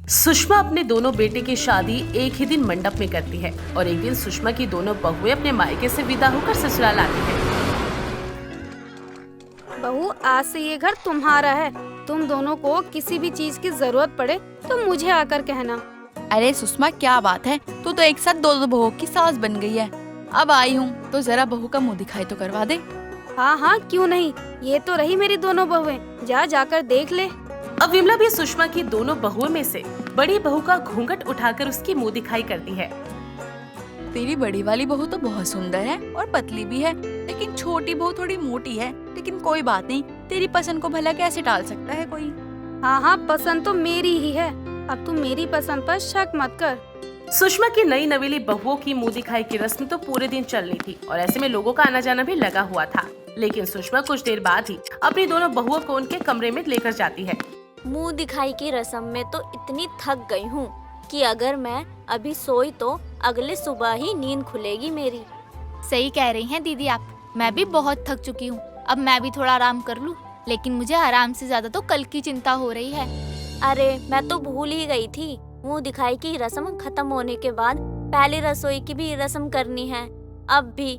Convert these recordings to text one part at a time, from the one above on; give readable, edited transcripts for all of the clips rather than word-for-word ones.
सुषमा अपने दोनों बेटे की शादी एक ही दिन मंडप में करती है और एक दिन सुषमा की दोनों बहुएं अपने मायके से विदा होकर ससुराल आती हैं। बहू, आज से ये घर तुम्हारा है। तुम दोनों को किसी भी चीज की जरूरत पड़े तो मुझे आकर कहना। अरे सुषमा, क्या बात है, तू तो एक साथ दो बहुओं की सास बन गई है। अब आई हूँ तो जरा बहू का मुंह दिखाई तो करवा दे। हाँ हाँ, क्यों नहीं, ये तो रही मेरी दोनों बहुएं। जाकर देख ले। अब विमला भी सुषमा की दोनों बहुओं में से बड़ी बहू का घूंघट उठाकर उसकी मुंह दिखाई करती है। तेरी बड़ी वाली बहू तो बहुत सुंदर है और पतली भी है, लेकिन छोटी बहू थोड़ी मोटी है। लेकिन कोई बात नहीं, तेरी पसंद को भला कैसे टाल सकता है कोई। हाँ हाँ, पसंद तो मेरी ही है। अब तू मेरी पसंद पर शक मत कर। सुषमा की नई नवेली बहुओं की मुंह दिखाई की रस्म तो पूरे दिन चलनी थी और ऐसे में लोगों का आना जाना भी लगा हुआ था। लेकिन सुषमा कुछ देर बाद ही अपनी दोनों बहुओं को उनके कमरे में लेकर जाती है। मुंह दिखाई की रस्म में तो इतनी थक गई हूँ कि अगर मैं अभी सोई तो अगले सुबह ही नींद खुलेगी मेरी। सही कह रही हैं दीदी आप, मैं भी बहुत थक चुकी हूँ। अब मैं भी थोड़ा आराम कर लूँ, लेकिन मुझे आराम से ज्यादा तो कल की चिंता हो रही है। अरे मैं तो भूल ही गई थी, मुंह दिखाई की रस्म खत्म होने के बाद पहली रसोई की भी रस्म करनी है। अब भी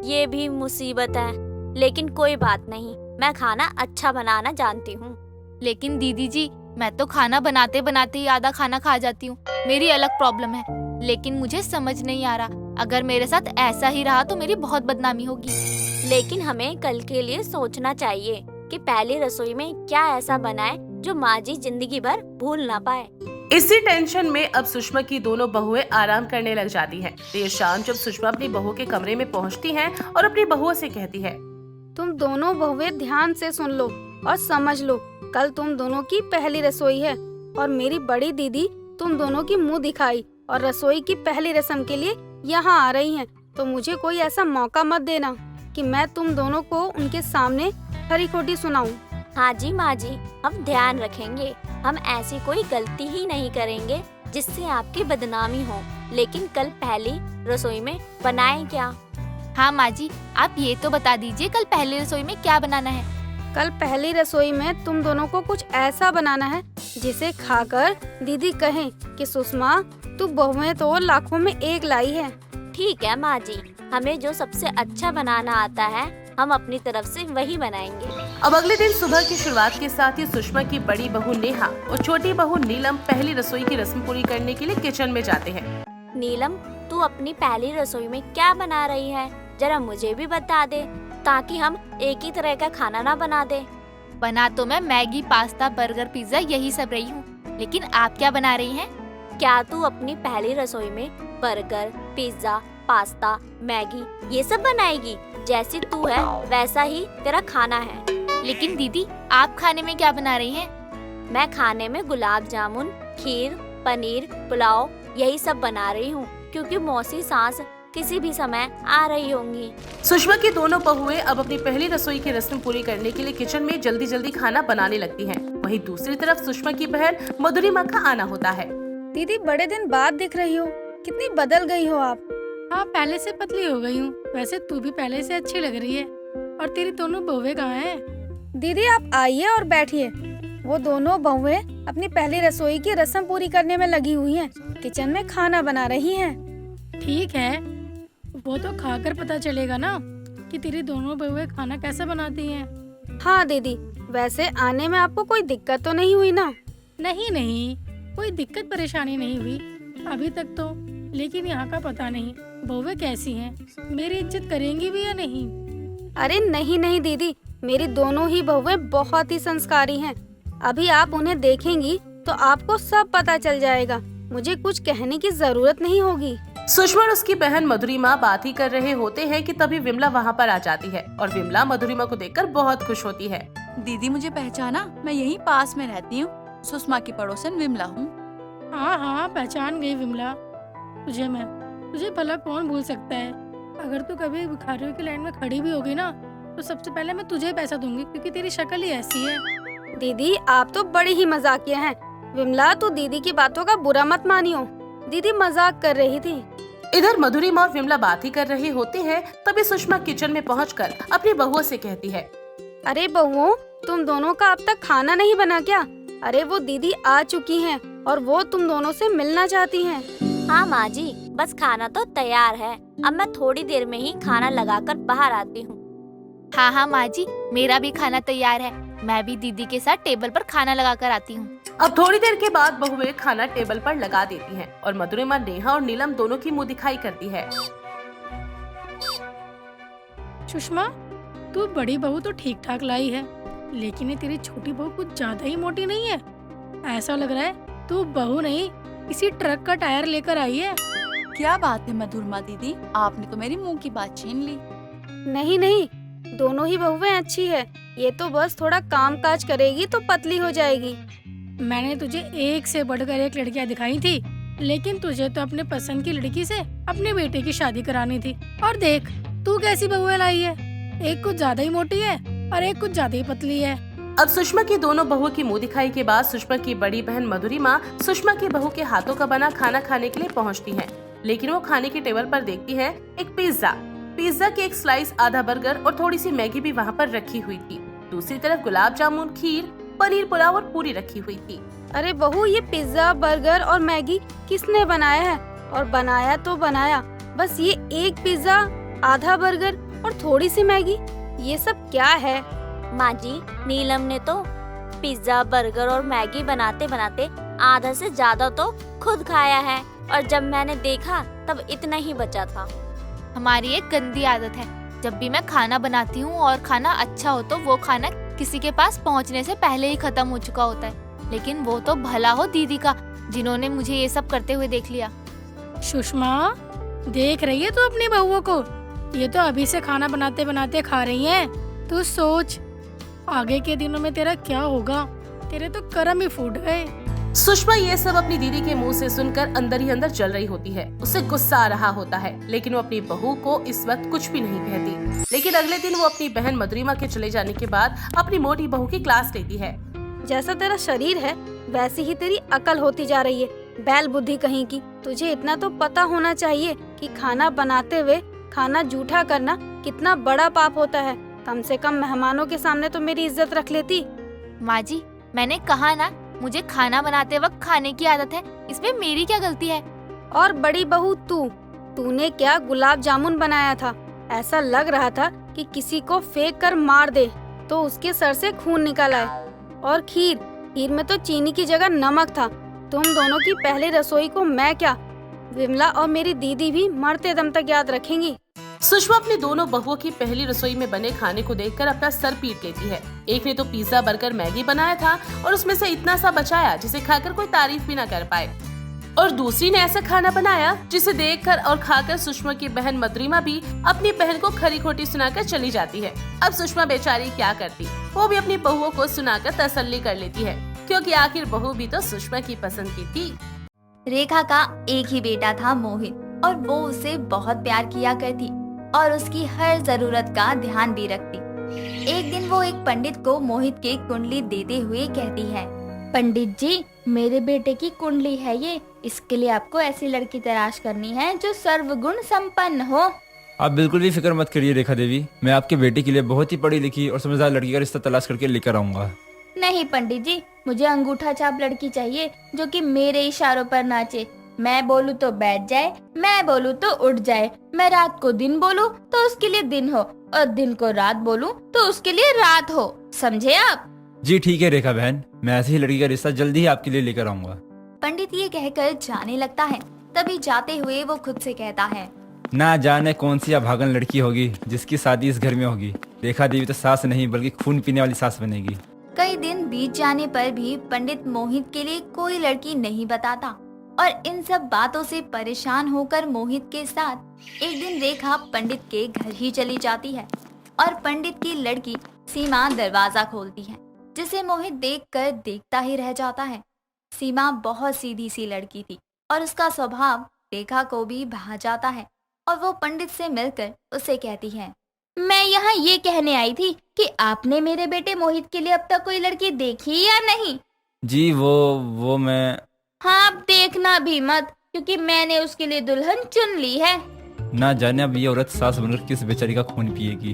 ये भी मुसीबत है, लेकिन कोई बात नहीं, मैं खाना अच्छा बनाना जानती हूँ। लेकिन दीदी जी, मैं तो खाना बनाते बनाते ही आधा खाना खा जाती हूँ। मेरी अलग प्रॉब्लम है, लेकिन मुझे समझ नहीं आ रहा, अगर मेरे साथ ऐसा ही रहा तो मेरी बहुत बदनामी होगी। लेकिन हमें कल के लिए सोचना चाहिए कि पहली रसोई में क्या ऐसा बनाए जो माँ जी जिंदगी भर भूल ना पाए। इसी टेंशन में अब सुषमा की दोनों बहुएं आराम करने लग जाती हैं। देर शाम जब सुषमा अपनी बहू के कमरे में पहुंचती है और अपनी बहुओं से कहती है, तुम दोनों बहुएं ध्यान से सुन लो और समझ लो, कल तुम दोनों की पहली रसोई है और मेरी बड़ी दीदी तुम दोनों की मुंह दिखाई और रसोई की पहली रस्म के लिए यहाँ आ रही हैं। तो मुझे कोई ऐसा मौका मत देना कि मैं तुम दोनों को उनके सामने खरी खोटी सुनाऊं। हाँ जी माँ जी, हम ध्यान रखेंगे। हम ऐसी कोई गलती ही नहीं करेंगे जिससे आपकी बदनामी हो। लेकिन कल पहली रसोई में बनाएं क्या? हाँ माँ जी, आप ये तो बता दीजिए कल पहली रसोई में क्या बनाना है। कल पहली रसोई में तुम दोनों को कुछ ऐसा बनाना है जिसे खाकर दीदी कहें कि सुषमा, तू बहुएं तो लाखों में एक लाई है। ठीक है माँ जी, हमें जो सबसे अच्छा बनाना आता है हम अपनी तरफ से वही बनाएंगे। अब अगले दिन सुबह की शुरुआत के साथ ही सुषमा की बड़ी बहू नेहा और छोटी बहू नीलम पहली रसोई की रस्म पूरी करने के लिए किचन में जाते हैं। नीलम, तू अपनी पहली रसोई में क्या बना रही है, जरा मुझे भी बता दे, ताकि हम एक ही तरह का खाना ना बना दे। बना तो मैं मैगी, पास्ता, बर्गर, पिज्जा यही सब रही हूँ, लेकिन आप क्या बना रही हैं? क्या तू अपनी पहली रसोई में बर्गर, पिज्जा, पास्ता, मैगी ये सब बनाएगी? जैसी तू है वैसा ही तेरा खाना है। लेकिन दीदी, आप खाने में क्या बना रही हैं? मैं खाने में गुलाब जामुन, खीर, पनीर, पुलाव यही सब बना रही हूँ, क्योंकि मौसी सास किसी भी समय आ रही होंगी। सुषमा की दोनों बहुएं अब अपनी पहली रसोई की रस्म पूरी करने के लिए किचन में जल्दी जल्दी खाना बनाने लगती हैं। वहीं दूसरी तरफ सुषमा की बहन मधुरिमा का आना होता है। दीदी, बड़े दिन बाद दिख रही हो, कितनी बदल गई हो आप। हाँ, पहले से पतली हो गई हूँ। वैसे तू भी पहले से अच्छी लग रही है। और तेरी दोनों बहुएं कहाँ हैं? दीदी, आप आइए और बैठिए। वो दोनों बहुएं अपनी पहली रसोई की रस्म पूरी करने में लगी हुई हैं। किचन में खाना बना रही हैं। ठीक है, वो तो खाकर पता चलेगा ना कि तेरी दोनों बहुएं खाना कैसा बनाती हैं। हाँ दीदी, वैसे आने में आपको कोई दिक्कत तो नहीं हुई ना? नहीं, कोई दिक्कत परेशानी नहीं हुई अभी तक तो। लेकिन यहाँ का पता नहीं बहुएं कैसी हैं, मेरी इज्जत करेंगी भी या नहीं। अरे नहीं दीदी, मेरी दोनों ही बहुएं बहुत ही संस्कारी हैं। अभी आप उन्हें देखेंगी तो आपको सब पता चल जाएगा। मुझे कुछ कहने की जरूरत नहीं होगी। सुषमा और उसकी बहन मधुरिमा बात ही कर रहे होते हैं कि तभी विमला वहाँ पर आ जाती है और विमला मधुरिमा को देखकर बहुत खुश होती है। दीदी, मुझे पहचाना? मैं यहीं पास में रहती हूँ, सुषमा की पड़ोसन विमला हूँ। हाँ, पहचान गई विमला तुझे भला कौन भूल सकता है। अगर तू कभी भिखारियों की लाइन में खड़ी भी होगी ना, तो सबसे पहले मैं तुझे पैसा दूंगी, क्योंकि तेरी शक्ल ही ऐसी है। दीदी, आप तो बड़ी ही मजाकिया हैं। विमला, तू दीदी की बातों का बुरा मत मानियो। दीदी मजाक कर रही थी। इधर मधुरिमा और विमला बात ही कर रहे होते हैं, तभी सुषमा किचन में पहुंचकर अपनी बहुओं से कहती है, अरे बहुओं, तुम दोनों का अब तक खाना नहीं बना क्या? अरे वो दीदी आ चुकी हैं और वो तुम दोनों से मिलना चाहती हैं। हाँ माँ जी, बस खाना तो तैयार है। अब मैं थोड़ी देर में ही खाना लगाकर बाहर आती हूँ। हाँ हाँ माँ जी, मेरा भी खाना तैयार है। मैं भी दीदी के साथ टेबल पर खाना लगा कर आती हूँ। अब थोड़ी देर के बाद बहुएं खाना टेबल पर लगा देती हैं और मधुरिमा, नेहा और नीलम दोनों की मुंह दिखाई करती है। सुषमा, तू बड़ी बहू तो ठीक ठाक लाई है, लेकिन ये तेरी छोटी बहू कुछ ज्यादा ही मोटी नहीं है? ऐसा लग रहा है तू बहू नहीं, किसी ट्रक का टायर लेकर आई है। क्या बात है मधुरमा दीदी, आपने तो मेरी मुंह की बात छीन ली। नहीं नहीं, दोनों ही बहुएं अच्छी है। ये तो बस थोड़ा काम काज करेगी तो पतली हो जाएगी। मैंने तुझे एक से बढ़कर एक लड़कियां दिखाई थी, लेकिन तुझे तो अपने पसंद की लड़की से अपने बेटे की शादी करानी थी। और देख तू कैसी बहुएं लाई है, एक कुछ ज्यादा ही मोटी है और एक कुछ ज्यादा ही पतली है। अब सुषमा की दोनों बहुओं की मुंह दिखाई के बाद सुषमा की बड़ी बहन मधुरिमा सुषमा की बहू के हाथों का बना खाना खाने के लिए पहुंचती है, लेकिन वो खाने के टेबल पर देखती है एक पिज्जा की एक स्लाइस, आधा बर्गर और थोड़ी सी मैगी भी वहाँ पर रखी हुई थी। दूसरी तरफ गुलाब जामुन, खीर, पनीर पुलाव और पूरी रखी हुई थी। अरे बहू, ये पिज्जा, बर्गर और मैगी किसने बनाया है? और बनाया तो बनाया, बस ये एक पिज्जा, आधा बर्गर और थोड़ी सी मैगी, ये सब क्या है? माँ जी, नीलम ने तो पिज्जा, बर्गर और मैगी बनाते बनाते आधा से ज्यादा तो खुद खाया है, और जब मैंने देखा तब इतना ही बचा था। हमारी एक गंदी आदत है, जब भी मैं खाना बनाती हूँ और खाना अच्छा हो तो वो खाना किसी के पास पहुँचने से पहले ही खत्म हो चुका होता है। लेकिन वो तो भला हो दीदी का, जिन्होंने मुझे ये सब करते हुए देख लिया। सुषमा, देख रही है तू अपनी बहुओं को? ये तो अभी से खाना बनाते बनाते खा रही हैं। तू सोच आगे के दिनों में तेरा क्या होगा, तेरे तो कर्म ही फूट गए। सुषमा ये सब अपनी दीदी के मुंह से सुनकर अंदर ही अंदर जल रही होती है। उसे गुस्सा आ रहा होता है, लेकिन वो अपनी बहू को इस वक्त कुछ भी नहीं कहती। लेकिन अगले दिन वो अपनी बहन मधुरिमा के चले जाने के बाद अपनी मोटी बहू की क्लास लेती है। जैसा तेरा शरीर है वैसी ही तेरी अकल होती जा रही है, बैल बुद्धि कहीं की। तुझे इतना तो पता होना चाहिए कि खाना बनाते हुए खाना जूठा करना कितना बड़ा पाप होता है। कम से कम मेहमानों के सामने तो मेरी इज्जत रख लेती। माँ जी, मैंने कहा ना, मुझे खाना बनाते वक्त खाने की आदत है, इसमें मेरी क्या गलती है? और बड़ी बहू तूने क्या गुलाब जामुन बनाया था? ऐसा लग रहा था कि किसी को फेंक कर मार दे तो उसके सर से खून निकल आए। और खीर में तो चीनी की जगह नमक था। तुम दोनों की पहली रसोई को मैं क्या, विमला और मेरी दीदी भी मरते दम तक याद रखेंगी। सुषमा अपनी दोनों बहुओं की पहली रसोई में बने खाने को देखकर अपना सर पीट लेती है। एक ने तो पिज्जा, बर्गर, मैगी बनाया था और उसमें से इतना सा बचाया जिसे खाकर कोई तारीफ भी ना कर पाए, और दूसरी ने ऐसा खाना बनाया जिसे देखकर और खाकर सुषमा की बहन मधुरिमा भी अपनी बहन को खरी खोटी सुनाकर चली जाती है। अब सुषमा बेचारी क्या करती, वो भी अपनी बहुओं को सुनाकर तसल्ली कर लेती है, क्योंकि आखिर बहू भी तो सुषमा की पसंद की थी। रेखा का एक ही बेटा था मोहित, और वो उसे बहुत प्यार किया करती और उसकी हर जरूरत का ध्यान भी रखती। एक दिन वो एक पंडित को मोहित की कुंडली देते हुए कहती है, पंडित जी, मेरे बेटे की कुंडली है ये, इसके लिए आपको ऐसी लड़की तलाश करनी है जो सर्वगुण संपन्न हो। आप बिल्कुल भी फिक्र मत करिए रेखा देवी, मैं आपके बेटे के लिए बहुत ही पढ़ी लिखी और समझदार लड़की का रिश्ता तलाश करके लेकर आऊंगा। नहीं पंडित जी, मुझे अंगूठा छाप लड़की चाहिए जो कि मेरे इशारों पर नाचे। मैं बोलूँ तो बैठ जाए, मैं बोलूँ तो उठ जाए, मैं रात को दिन बोलूँ तो उसके लिए दिन हो, और दिन को रात बोलूँ तो उसके लिए रात हो। समझे आप? जी ठीक है रेखा बहन, मैं ऐसी ही लड़की का रिश्ता जल्दी ही आपके लिए लेकर आऊंगा। पंडित ये कहकर जाने लगता है। तभी जाते हुए वो खुद से कहता है, ना जाने कौन सी अभागन लड़की होगी जिसकी शादी इस घर में होगी। रेखा देवी तो सास नहीं बल्कि खून पीने वाली सास बनेगी। कई दिन बीत जाने पर भी पंडित मोहित के लिए कोई लड़की नहीं बताता, और इन सब बातों से परेशान होकर मोहित के साथ एक दिन रेखा पंडित के घर ही चली जाती है, और पंडित की लड़की सीमा दरवाजा खोलती है, जिसे मोहित देखकर देखता ही रह जाता है। सीमा बहुत सीधी सी लड़की थी और उसका स्वभाव रेखा को भी भा जाता है, और वो पंडित से मिलकर उसे कहती है, मैं यहाँ ये कहने आई थी कि आपने मेरे बेटे मोहित के लिए अब तक कोई लड़की देखी या नहीं? जी वो मैं हाँ, आप देखना भी मत, क्योंकि मैंने उसके लिए दुल्हन चुन ली है। ना जाने अब ये औरत सास बनकर किस बेचारी का खून पिएगी।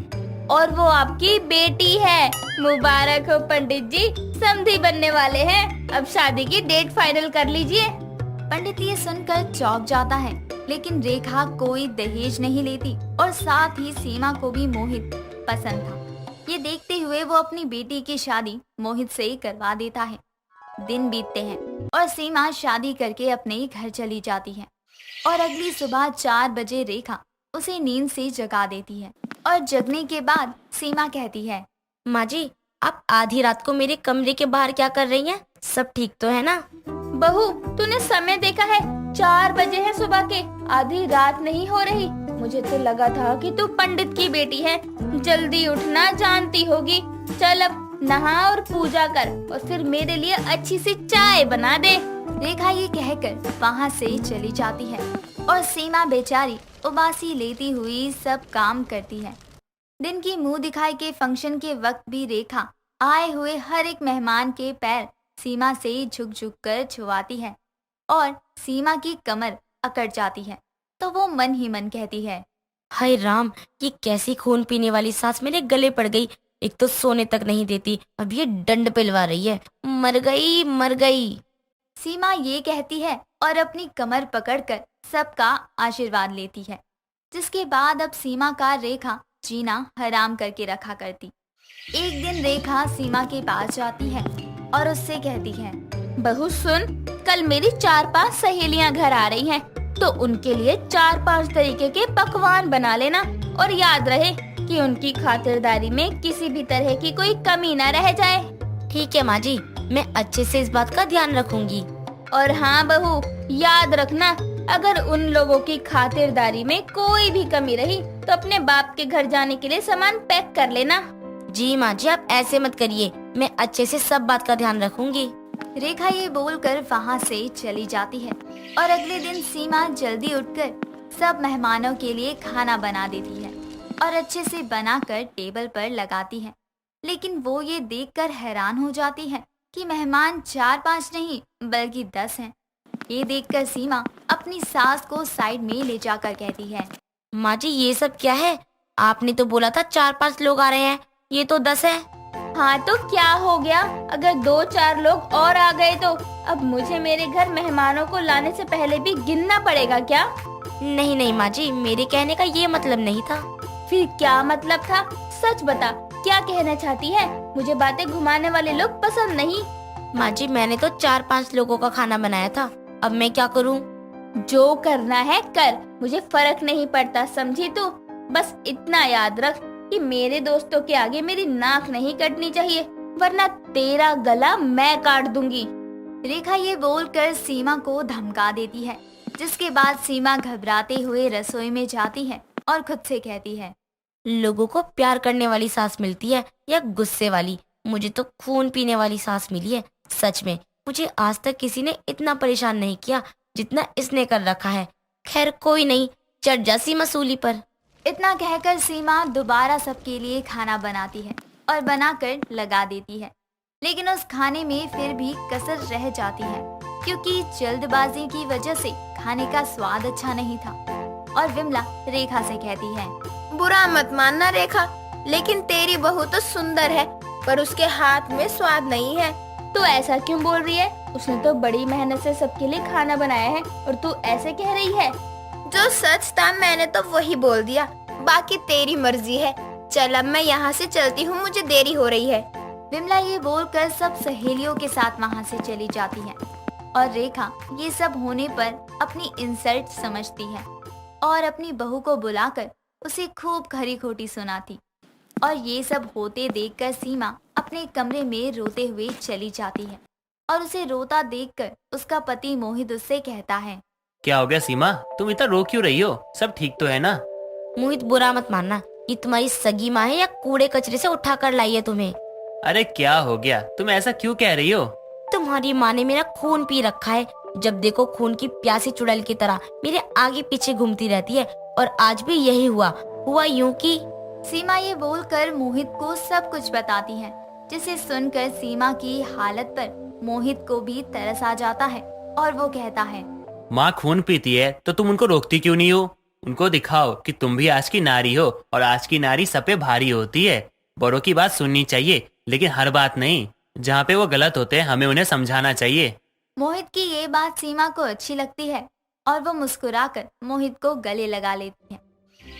और वो आपकी बेटी है। मुबारक हो पंडित जी, समधी बनने वाले हैं। अब शादी की डेट फाइनल कर लीजिए। पंडित ये सुनकर चौंक जाता है, लेकिन रेखा कोई दहेज नहीं लेती और साथ ही सीमा को भी मोहित पसंद था। ये देखते हुए वो अपनी बेटी की शादी मोहित से ही करवा देता है। दिन बीतते हैं और सीमा शादी करके अपने घर चली जाती है और अगली सुबह 4 बजे रेखा उसे नींद से जगा देती है और जगने के बाद सीमा कहती है, माँ जी, आप आधी रात को मेरे कमरे के बाहर क्या कर रही हैं? सब ठीक तो है ना? बहू, तूने समय देखा है? 4 बजे है सुबह के, आधी रात नहीं हो रही। मुझे तो लगा था कि तू पंडित की बेटी है, जल्दी उठना जानती होगी। चल अब नहा और पूजा कर और फिर मेरे लिए अच्छी सी चाय बना दे। रेखा ये कहकर वहाँ से चली जाती है और सीमा बेचारी उबासी लेती हुई सब काम करती है। दिन की मुंह दिखाई के फंक्शन के वक्त भी रेखा आए हुए हर एक मेहमान के पैर सीमा से झुक झुक कर छुआती है और सीमा की कमर अकड़ जाती है तो वो मन ही मन कहती है, हाय राम, ये कैसी खून पीने वाली सास मेरे गले पड़ गई। एक तो सोने तक नहीं देती, अब ये डंड पिलवा रही है। मर गई, मर गई। सीमा ये कहती है और अपनी कमर पकड़कर सबका आशीर्वाद लेती है, जिसके बाद अब सीमा का रेखा जीना हराम करके रखा करती। एक दिन रेखा सीमा के पास जाती है और उससे कहती है, बहू सुन, कल मेरी 4-5 सहेलियां घर आ रही हैं, तो उनके लिए 4-5 तरीके के पकवान बना लेना और याद रहे कि उनकी खातिरदारी में किसी भी तरह की कोई कमी न रह जाए। ठीक है माँ जी, मैं अच्छे से इस बात का ध्यान रखूंगी। और हाँ बहू, याद रखना, अगर उन लोगों की खातिरदारी में कोई भी कमी रही तो अपने बाप के घर जाने के लिए सामान पैक कर लेना। जी माँ जी, आप ऐसे मत करिए, मैं अच्छे से सब बात का ध्यान रखूंगी। रेखा ये बोलकर वहाँ से चली जाती है और अगले दिन सीमा जल्दी उठकर सब मेहमानों के लिए खाना बना देती है और अच्छे से बनाकर टेबल पर लगाती है। लेकिन वो ये देखकर हैरान हो जाती है कि मेहमान 4-5 नहीं बल्कि 10 हैं। ये देखकर सीमा अपनी सास को साइड में ले जाकर कहती है, माँ जी, ये सब क्या है? आपने तो बोला था 4-5 लोग आ रहे हैं, ये तो 10 है। हाँ तो क्या हो गया, अगर 2-4 लोग और आ गए तो अब मुझे मेरे घर मेहमानों को लाने से पहले भी गिनना पड़ेगा क्या? नहीं नहीं माँ जी, मेरे कहने का ये मतलब नहीं था। फिर क्या मतलब था? सच बता, क्या कहना चाहती है? मुझे बातें घुमाने वाले लोग पसंद नहीं। माँ जी, मैंने तो 4-5 लोगों का खाना बनाया था, अब मैं क्या करूँ? जो करना है कर, मुझे फर्क नहीं पड़ता, समझी तू? बस इतना याद रख कि मेरे दोस्तों के आगे मेरी नाक नहीं कटनी चाहिए, वरना तेरा गला मैं काट दूंगी। रेखा ये बोलकर सीमा को धमका देती है, जिसके बाद सीमा घबराते हुए रसोई में जाती है और खुद से कहती है, लोगों को प्यार करने वाली सास मिलती है या गुस्से वाली? मुझे तो खून पीने वाली सास मिली है। सच में मुझे आज तक किसी ने इतना परेशान नहीं किया जितना इसने कर रखा है। खैर कोई नहीं, चढ़ जा सीमा सूली पर। इतना कहकर सीमा दोबारा सबके लिए खाना बनाती है और बनाकर लगा देती है। लेकिन उस खाने में फिर भी कसर रह जाती है, क्योंकि जल्दबाजी की वजह से खाने का स्वाद अच्छा नहीं था। और विमला रेखा से कहती है, बुरा मत मानना रेखा, लेकिन तेरी बहू तो सुंदर है पर उसके हाथ में स्वाद नहीं है। तू ऐसा क्यों बोल रही है? उसने तो बड़ी मेहनत से सबके लिए खाना बनाया है और तू ऐसे कह रही है? जो सच था मैंने तो वही बोल दिया, बाकी तेरी मर्जी है। चल अब मैं यहाँ से चलती हूँ, मुझे देरी हो रही है। विमला ये बोलकर सब सहेलियों के साथ वहाँ से चली जाती है और रेखा ये सब होने पर अपनी इंसल्ट समझती है और अपनी बहू को बुलाकर उसे खूब खरी खोटी सुनाती। और ये सब होते देखकर सीमा अपने कमरे में रोते हुए चली जाती है और उसे रोता देखकर उसका पति मोहित उससे कहता है, क्या हो गया सीमा, तुम इतना रो क्यों रही हो? सब ठीक तो है ना? मोहित, बुरा मत मानना, ये तुम्हारी सगी माँ है या कूड़े कचरे से उठा कर लाई है तुम्हें? अरे क्या हो गया, तुम ऐसा क्यों कह रही हो? तुम्हारी माँ ने मेरा खून पी रखा है। जब देखो खून की प्यासी चुड़ैल की तरह मेरे आगे पीछे घूमती रहती है और आज भी यही हुआ यूं कि। सीमा ये बोलकर मोहित को सब कुछ बताती है, जिसे सुनकर सीमा की हालत पर मोहित को भी तरस आ जाता है और वो कहता है, माँ खून पीती है तो तुम उनको रोकती क्यों नहीं हो? उनको दिखाओ कि तुम भी आज की नारी हो और आज की नारी सब पे भारी होती है। बड़ों की बात सुननी चाहिए, लेकिन हर बात नहीं। जहाँ पे वो गलत होते हैं हमें उन्हें समझाना चाहिए। मोहित की ये बात सीमा को अच्छी लगती है और वो मुस्कुराकर मोहित को गले लगा लेती है।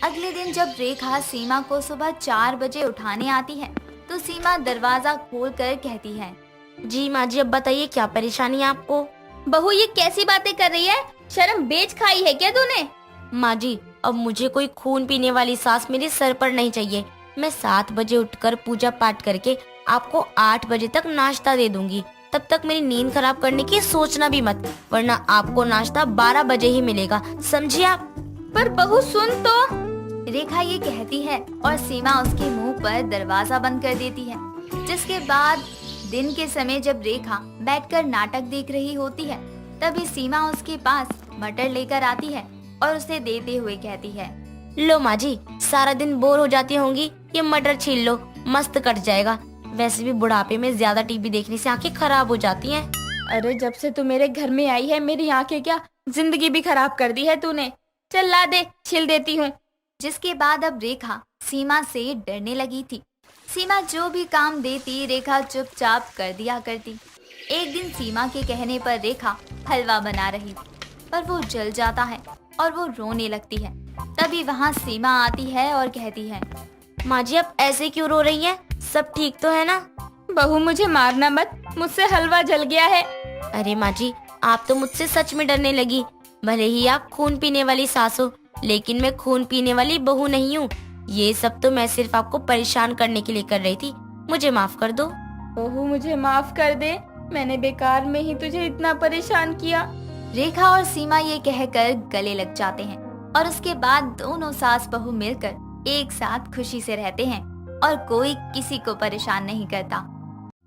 अगले दिन जब रेखा सीमा को सुबह 4 बजे उठाने आती है तो सीमा दरवाजा खोलकर कहती है, जी माँ जी, अब बताइए क्या परेशानी है आपको? बहू ये कैसी बातें कर रही है? शर्म बेच खाई है क्या तूने? माँ जी, अब मुझे कोई खून पीने वाली सास मेरे सर पर नहीं चाहिए। मैं 7 बजे उठकर पूजा पाठ करके आपको 8 बजे तक नाश्ता दे दूंगी। तब तक मेरी नींद खराब करने की सोचना भी मत, वरना आपको नाश्ता 12 बजे ही मिलेगा, समझिए आप? पर बहू सुन तो। रेखा ये कहती है और सीमा उसके मुंह पर दरवाजा बंद कर देती है। जिसके बाद दिन के समय जब रेखा बैठकर नाटक देख रही होती है तभी सीमा उसके पास मटर लेकर आती है और उसे देते हुए कहती है, लो माँ जी, सारा दिन बोर हो जाती होंगी, ये मटर छील लो, मस्त कट जाएगा। वैसे भी बुढ़ापे में ज्यादा टीवी देखने से आंखें खराब हो जाती हैं। अरे जब से तू मेरे घर में आई है मेरी आंखें क्या जिंदगी भी खराब कर दी है तूने। चल ला दे, छिल देती हूँ। जिसके बाद अब रेखा सीमा से डरने लगी थी। सीमा जो भी काम देती रेखा चुपचाप कर दिया करती। एक दिन सीमा के कहने पर रेखा हलवा बना रही पर वो जल जाता है और वो रोने लगती है। तभी वहाँ सीमा आती है और कहती है, माँ जी आप ऐसे क्यों रो रही हैं? सब ठीक तो है ना? बहू मुझे मारना मत, मुझसे हलवा जल गया है। अरे माँ जी, आप तो मुझसे सच में डरने लगी। भले ही आप खून पीने वाली सास हो, लेकिन मैं खून पीने वाली बहू नहीं हूँ। ये सब तो मैं सिर्फ आपको परेशान करने के लिए कर रही थी। मुझे माफ कर दो। बहू मुझे माफ कर दे, मैंने बेकार में ही तुझे इतना परेशान किया। रेखा और सीमा ये कहकर गले लग जाते हैं और उसके बाद दोनों सास बहू मिलकर एक साथ खुशी से रहते हैं और कोई किसी को परेशान नहीं करता।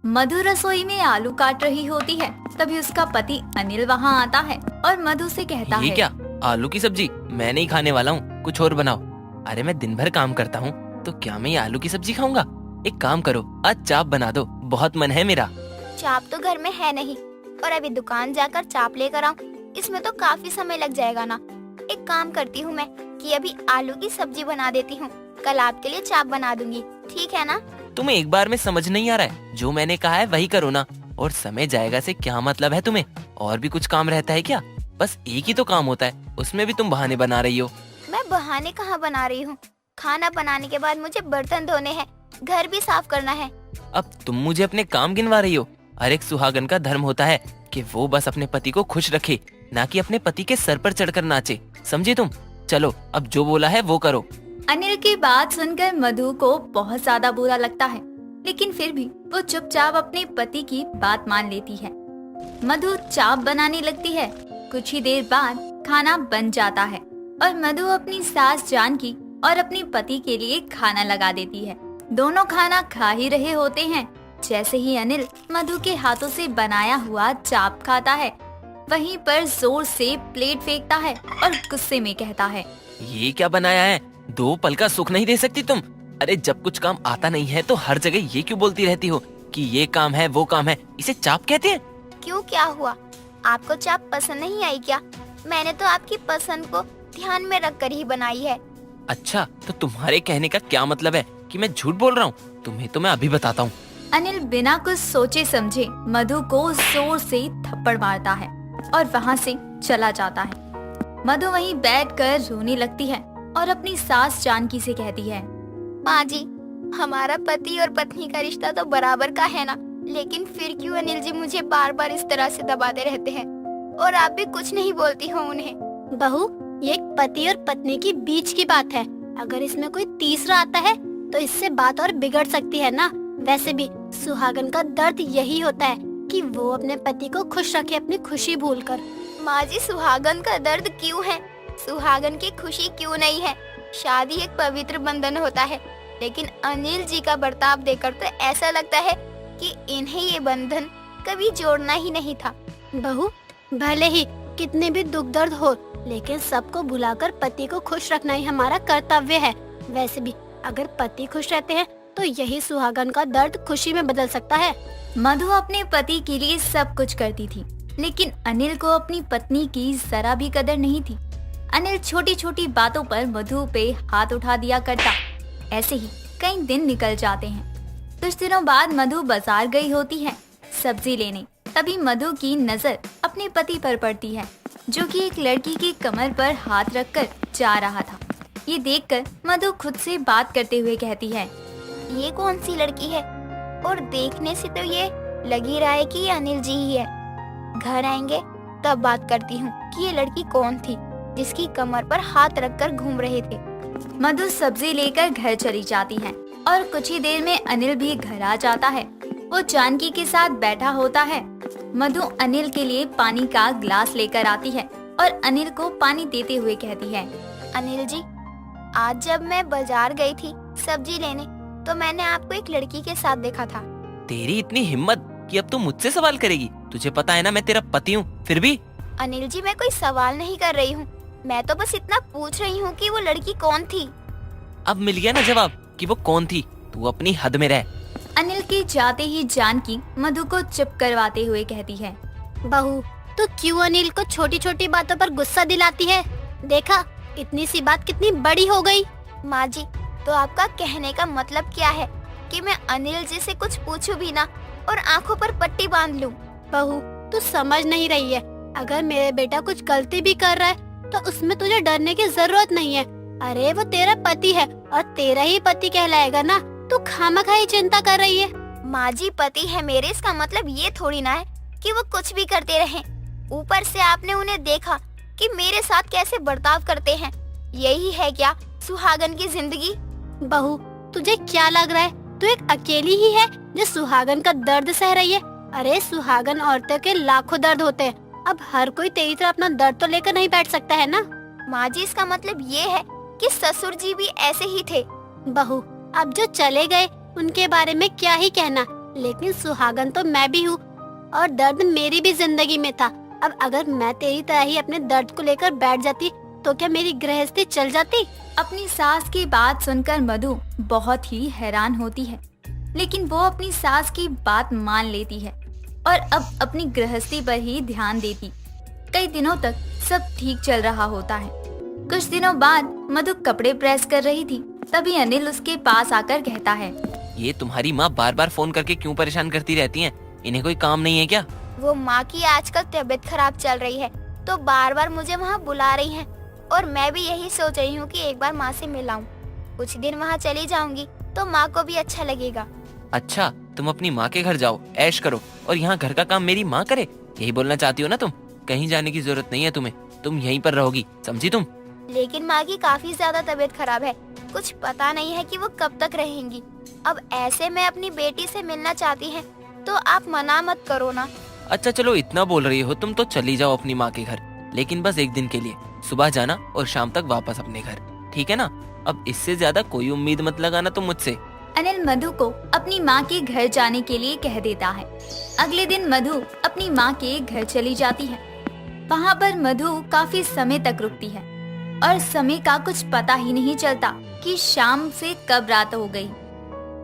मधु रसोई में आलू काट रही होती है तभी उसका पति अनिल वहाँ आता है और मधु से कहता ये है, क्या? आलू की सब्जी? मैं नहीं खाने वाला हूँ, कुछ और बनाओ। अरे मैं दिन भर काम करता हूँ तो क्या मैं ये आलू की सब्जी खाऊंगा? एक काम करो, आज चाप बना दो, बहुत मन है मेरा। चाप तो घर में है नहीं और अभी दुकान जाकर चाप लेकर आऊं, इसमें तो काफी समय लग जाएगा ना। एक काम करती हूँ मैं कि अभी आलू की सब्जी बना देती हूँ, कल आपके लिए चाप बना दूंगी, ठीक है ना? तुम्हें एक बार में समझ नहीं आ रहा है? जो मैंने कहा है वही करो ना। और समय जाएगा से क्या मतलब है तुम्हें? और भी कुछ काम रहता है क्या? बस एक ही तो काम होता है, उसमें भी तुम बहाने बना रही हो। मैं बहाने कहाँ बना रही हूँ? खाना बनाने के बाद मुझे बर्तन धोने हैं, घर भी साफ करना है। अब तुम मुझे अपने काम गिनवा रही हो? हर एक सुहागन का धर्म होता है कि वो बस अपने पति को खुश रखे, ना कि अपने पति के सर पर चढ़कर नाचे, समझे तुम? चलो अब जो बोला है वो करो। अनिल की बात सुनकर मधु को बहुत ज्यादा बुरा लगता है, लेकिन फिर भी वो चुपचाप अपने पति की बात मान लेती है। मधु चाप बनाने लगती है। कुछ ही देर बाद खाना बन जाता है और मधु अपनी सास जानकी और अपने पति के लिए खाना लगा देती है। दोनों खाना खा ही रहे होते हैं, जैसे ही अनिल मधु के हाथों से बनाया हुआ चाप खाता है, वहीं पर जोर से प्लेट फेंकता है और गुस्से में कहता है, ये क्या बनाया है? 2 पल का सुख नहीं दे सकती तुम? अरे जब कुछ काम आता नहीं है तो हर जगह ये क्यों बोलती रहती हो कि ये काम है वो काम है? इसे चाप कहते हैं? क्यों, क्या हुआ? आपको चाप पसंद नहीं आई क्या? मैंने तो आपकी पसंद को ध्यान में रख कर ही बनाई है। अच्छा, तो तुम्हारे कहने का क्या मतलब है कि मैं झूठ बोल रहा हूँ? तुम्हें तो मैं अभी बताता हूँ। अनिल बिना कुछ सोचे समझे मधु को जोर से थप्पड़ मारता है और वहाँ से चला जाता है। मधु वहीं बैठकर रोने लगती है और अपनी सास जानकी से कहती है, माँ जी, हमारा पति और पत्नी का रिश्ता तो बराबर का है ना, लेकिन फिर क्यों अनिल जी मुझे बार बार इस तरह से दबाते रहते हैं और आप भी कुछ नहीं बोलती हो उन्हें? बहू, ये एक पति और पत्नी की बीच की बात है। अगर इसमें कोई तीसरा आता है तो इससे बात और बिगड़ सकती है ना। वैसे भी सुहागन का दर्द यही होता है कि वो अपने पति को खुश रखे, अपनी खुशी भूलकर। माँ जी, सुहागन का दर्द क्यों है? सुहागन की खुशी क्यों नहीं है? शादी एक पवित्र बंधन होता है, लेकिन अनिल जी का बर्ताव देखकर तो ऐसा लगता है कि इन्हें ये बंधन कभी जोड़ना ही नहीं था। बहू, भले ही कितने भी दुख दर्द हो, लेकिन सबको भुलाकर पति को खुश रखना ही हमारा कर्तव्य है। वैसे भी अगर पति खुश रहते हैं तो यही सुहागन का दर्द खुशी में बदल सकता है। मधु अपने पति के लिए सब कुछ करती थी, लेकिन अनिल को अपनी पत्नी की जरा भी कदर नहीं थी। अनिल छोटी छोटी बातों पर मधु पे हाथ उठा दिया करता। ऐसे ही कई दिन निकल जाते हैं। कुछ दिनों बाद मधु बाजार गई होती है सब्जी लेने। तभी मधु की नजर अपने पति पर पड़ती है, जो कि एक लड़की की कमर पर हाथ रखकर जा रहा था। ये देखकर मधु खुद से बात करते हुए कहती है, ये कौन सी लड़की है? और देखने से तो ये लग ही रहा है कि ये अनिल जी ही है। घर आएंगे तब बात करती हूँ कि ये लड़की कौन थी जिसकी कमर पर हाथ रखकर घूम रहे थे। मधु सब्जी लेकर घर चली जाती है और कुछ ही देर में अनिल भी घर आ जाता है। वो जानकी के साथ बैठा होता है। मधु अनिल के लिए पानी का ग्लास लेकर आती है और अनिल को पानी देते हुए कहती है, अनिल जी, आज जब मैं बाजार गई थी सब्जी लेने तो मैंने आपको एक लड़की के साथ देखा था। तेरी इतनी हिम्मत कि अब तू मुझसे सवाल करेगी? तुझे पता है ना मैं तेरा पति हूँ, फिर भी। अनिल जी, मैं कोई सवाल नहीं कर रही हूँ, मैं तो बस इतना पूछ रही हूँ कि वो लड़की कौन थी। अब मिल गया ना जवाब कि वो कौन थी। तू अपनी हद में रह। अनिल के जाते ही जानकी मधु को चुप करवाते हुए कहती है, बहू, तू क्यों अनिल को छोटी छोटी बातों पर गुस्सा दिलाती है? देखा, इतनी सी बात कितनी बड़ी हो गई। माँ जी, तो आपका कहने का मतलब क्या है कि मैं अनिल जी से कुछ पूछूं भी ना और आंखों पर पट्टी बांध लूं? बहू, तू समझ नहीं रही है। अगर मेरे बेटा कुछ गलती भी कर रहा है तो उसमें तुझे डरने की जरूरत नहीं है। अरे वो तेरा पति है और तेरा ही पति कहलाएगा ना। तू खामखाई चिंता कर रही है। माँ जी, पति है मेरे, इसका मतलब ये थोड़ी ना है कि वो कुछ भी करते रहें। ऊपर से आपने उन्हें देखा कि मेरे साथ कैसे बर्ताव करते हैं। यही है क्या सुहागन की जिंदगी? बहू, तुझे क्या लग रहा है तू एक अकेली ही है जो सुहागन का दर्द सह रही है? अरे सुहागन औरतों के लाखों दर्द होते हैं। अब हर कोई तेरी तरह अपना दर्द तो लेकर नहीं बैठ सकता है ना। माँ जी, इसका मतलब ये है कि ससुर जी भी ऐसे ही थे। बहू, अब जो चले गए उनके बारे में क्या ही कहना, लेकिन सुहागन तो मैं भी हूँ और दर्द मेरी भी जिंदगी में था। अब अगर मैं तेरी तरह ही अपने दर्द को लेकर बैठ जाती तो क्या मेरी गृहस्थी चल जाती? अपनी सास की बात सुनकर मधु बहुत ही हैरान होती है, लेकिन वो अपनी सास की बात मान लेती है और अब अपनी गृहस्थी पर ही ध्यान देती। कई दिनों तक सब ठीक चल रहा होता है। कुछ दिनों बाद मधु कपड़े प्रेस कर रही थी, तभी अनिल उसके पास आकर कहता है, ये तुम्हारी माँ बार बार फोन करके क्यों परेशान करती रहती हैं? इन्हें कोई काम नहीं है क्या? वो माँ की आजकल तबीयत खराब चल रही है तो बार बार मुझे वहाँ बुला रही हैं और मैं भी यही सोच रही हूँ कि एक बार माँ से मिलाऊं। कुछ दिन वहाँ चली जाऊंगी तो माँ को भी अच्छा लगेगा। अच्छा, तुम अपनी माँ के घर जाओ, ऐश करो और यहाँ घर का काम मेरी माँ करे, यही बोलना चाहती हो ना तुम? कहीं जाने की जरूरत नहीं है तुम्हें, तुम यहीं पर रहोगी, समझी तुम? लेकिन माँ की काफी ज्यादा तबीयत खराब है, कुछ पता नहीं है कि वो कब तक रहेंगी। अब ऐसे में अपनी बेटी से मिलना चाहती है तो आप मना मत करो ना। अच्छा चलो, इतना बोल रही हो तुम तो चली जाओ अपनी माँ के घर, लेकिन बस एक दिन के लिए। सुबह जाना और शाम तक वापस अपने घर, ठीक है ना? अब इससे ज्यादा कोई उम्मीद मत लगाना तुम मुझसे। अनिल मधु को अपनी माँ के घर जाने के लिए कह देता है। अगले दिन मधु अपनी माँ के घर चली जाती है। वहाँ पर मधु काफी समय तक रुकती है और समय का कुछ पता ही नहीं चलता कि शाम से कब रात हो गई।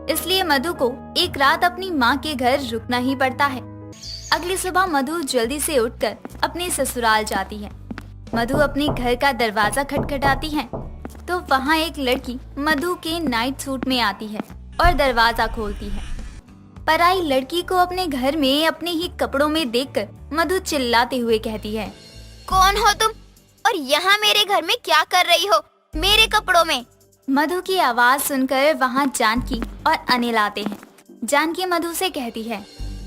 इसलिए मधु को एक रात अपनी माँ के घर रुकना ही पड़ता है। अगली सुबह मधु जल्दी से उठकर अपने ससुराल जाती है। मधु अपने घर का दरवाजा खटखटाती है तो वहाँ एक लड़की मधु के नाइट सूट में आती है और दरवाजा खोलती है। पराई लड़की को अपने घर में अपने ही कपड़ों में देखकर मधु चिल्लाते हुए कहती है, कौन हो तुम और यहाँ मेरे घर में क्या कर रही हो मेरे कपड़ों में? मधु की आवाज सुनकर वहाँ जानकी और अनिल आते हैं। जानकी मधु से कहती है,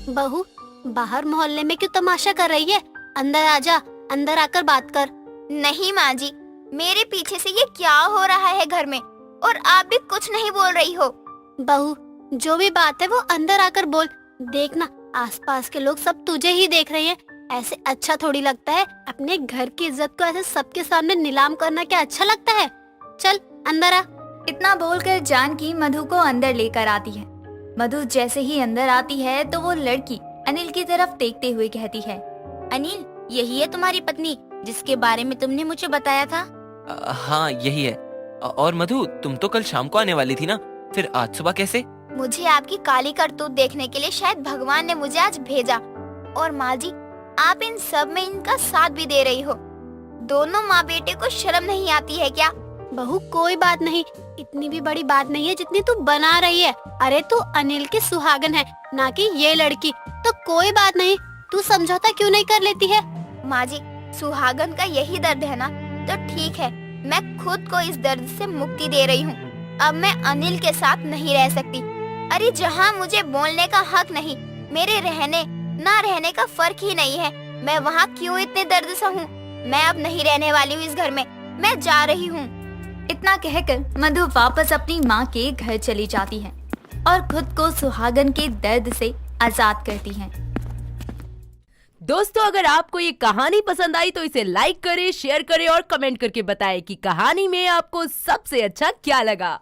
बहू, बाहर मोहल्ले में क्यों तमाशा कर रही है? अंदर आजा, अंदर आकर बात कर। नहीं माँ जी, मेरे पीछे से ये क्या हो रहा है घर में और आप भी कुछ नहीं बोल रही हो। बहू, जो भी बात है वो अंदर आकर बोल। देखना, आसपास के लोग सब तुझे ही देख रहे हैं। ऐसे अच्छा थोड़ी लगता है। अपने घर की इज्जत को ऐसे सबके सामने नीलाम करना क्या अच्छा लगता है? चल अंदर आ। इतना बोलकर जानकी मधु को अंदर लेकर आती है। मधु जैसे ही अंदर आती है तो वो लड़की अनिल की तरफ देखते हुए कहती है, अनिल, यही है तुम्हारी पत्नी जिसके बारे में तुमने मुझे बताया था? हाँ यही है। और मधु, तुम तो कल शाम को आने वाली थी ना, फिर आज सुबह कैसे? मुझे आपकी काली करतूत देखने के लिए शायद भगवान ने मुझे आज भेजा। और माँ जी, आप इन सब में इनका साथ भी दे रही हो। दोनों माँ बेटे को शर्म नहीं आती है क्या? बहू कोई बात नहीं, इतनी भी बड़ी बात नहीं है जितनी तू बना रही है। अरे तू अनिल की सुहागन है, ना कि ये लड़की। तो कोई बात नहीं, तू समझौता क्यों नहीं कर लेती है? माँ जी, सुहागन का यही दर्द है ना, तो ठीक है, मैं खुद को इस दर्द से मुक्ति दे रही हूँ। अब मैं अनिल के साथ नहीं रह सकती। अरे जहाँ मुझे बोलने का हक नहीं, मेरे रहने ना रहने का फर्क ही नहीं है, मैं वहाँ क्यों इतने दर्द सा हूँ? मैं अब नहीं रहने वाली हूँ इस घर में, मैं जा रही हूँ। इतना कहकर मधु वापस अपनी माँ के घर चली जाती है और खुद को सुहागन के दर्द से आजाद करती है। दोस्तों, अगर आपको ये कहानी पसंद आई तो इसे लाइक करें, शेयर करें और कमेंट करके बताएं कि कहानी में आपको सबसे अच्छा क्या लगा।